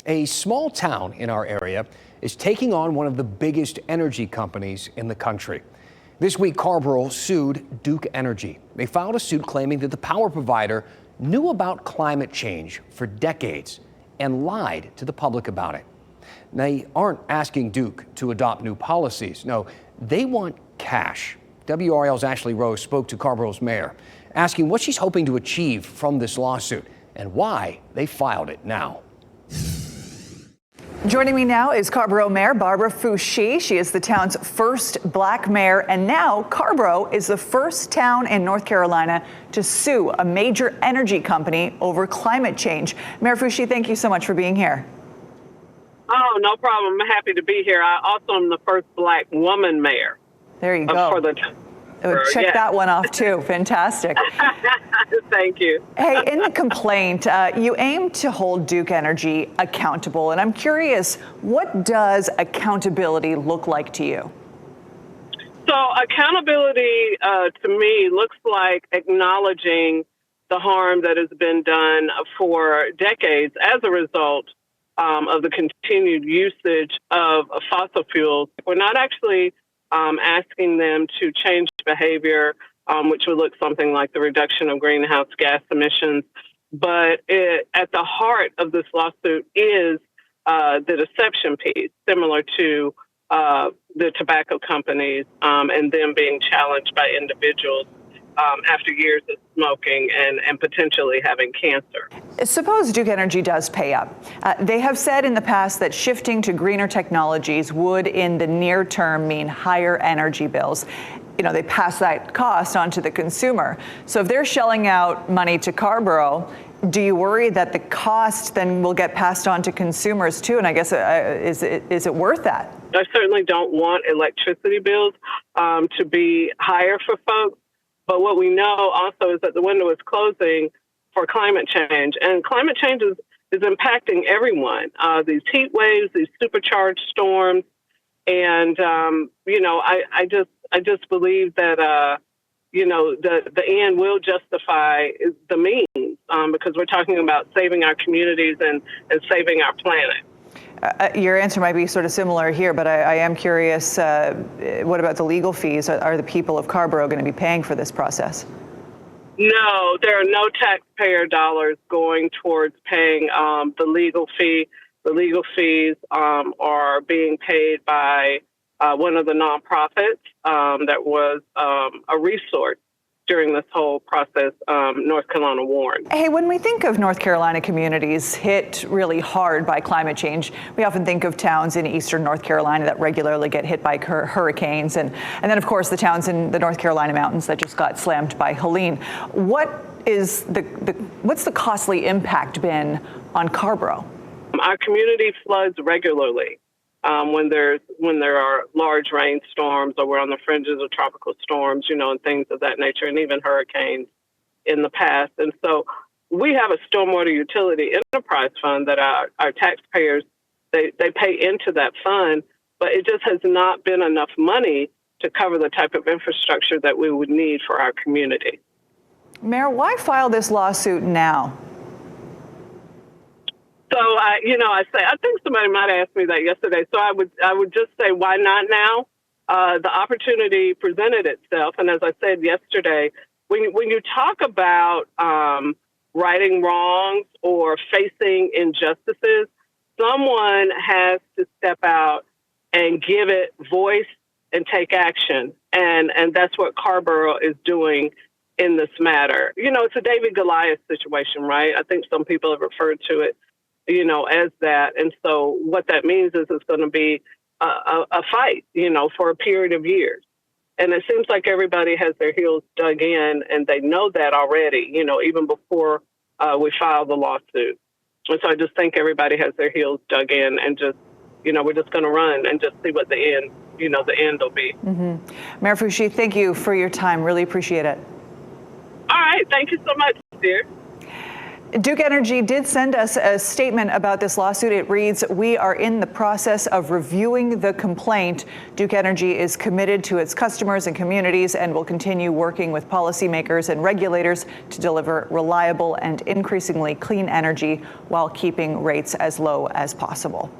A small town in our area is taking on one of the biggest energy companies in the country. This week, Carrboro sued Duke Energy. They filed a suit claiming that the power provider knew about climate change for decades and lied to the public about it. They aren't asking Duke to adopt new policies. No, they want cash. WRAL's Ashley Rose spoke to Carboro's mayor, asking what she's hoping to achieve from this lawsuit and why they filed it now. Joining me now is Carrboro Mayor Barbara Foushee. She is the town's first black mayor, and now Carrboro is the first town in North Carolina to sue a major energy company over climate change. Mayor Foushee, thank you so much for being here. Oh, no problem. I'm happy to be here. I also am the first black woman mayor. There you go. Check that one off too. Fantastic. Thank you. Hey, in the complaint, you aim to hold Duke Energy accountable, and I'm curious, what does accountability look like to you? So accountability to me looks like acknowledging the harm that has been done for decades as a result of the continued usage of fossil fuels. We're not actually asking them to change behavior, which would look something like the reduction of greenhouse gas emissions. But at the heart of this lawsuit is the deception piece, similar to the tobacco companies and them being challenged by individuals after years of smoking and potentially having cancer. Suppose Duke Energy does pay up. They have said in the past that shifting to greener technologies would in the near term mean higher energy bills. You know, they pass that cost on to the consumer. So if they're shelling out money to Carrboro, do you worry that the cost then will get passed on to consumers too? And I guess, is it worth that? I certainly don't want electricity bills to be higher for folks. But what we know also is that the window is closing for climate change. And climate change is impacting everyone. These heat waves, these supercharged storms. And, I just believe that, the end will justify the means because we're talking about saving our communities and saving our planet. Your answer might be sort of similar here, but I am curious, what about the legal fees? Are the people of Carrboro going to be paying for this process? No, there are no taxpayer dollars going towards paying the legal fee. The legal fees are being paid by one of the nonprofits that was a resource during this whole process, North Carolina Warren. Hey, when we think of North Carolina communities hit really hard by climate change, we often think of towns in eastern North Carolina that regularly get hit by hurricanes, and then of course the towns in the North Carolina mountains that just got slammed by Helene. What's the costly impact been on Carrboro? Our community floods regularly. When there are large rainstorms or we're on the fringes of tropical storms, and things of that nature, and even hurricanes in the past. And so we have a stormwater utility enterprise fund that our taxpayers, they pay into that fund, but it just has not been enough money to cover the type of infrastructure that we would need for our community. Mayor, why file this lawsuit now? So, I think somebody might have asked me that yesterday. So I would just say, why not now? The opportunity presented itself. And as I said yesterday, when you talk about righting wrongs or facing injustices, someone has to step out and give it voice and take action. And that's what Carrboro is doing in this matter. It's a David Goliath situation, right? I think some people have referred to it as that. And so what that means is it's going to be a fight, for a period of years. And it seems like everybody has their heels dug in and they know that already, even before we filed the lawsuit. And so I just think everybody has their heels dug in and just, we're just going to run and just see what the end will be. Mm-hmm. Mayor Foushee, thank you for your time. Really appreciate it. All right. Thank you so much, dear. Duke Energy did send us a statement about this lawsuit. It reads, "We are in the process of reviewing the complaint. Duke Energy is committed to its customers and communities and will continue working with policymakers and regulators to deliver reliable and increasingly clean energy while keeping rates as low as possible."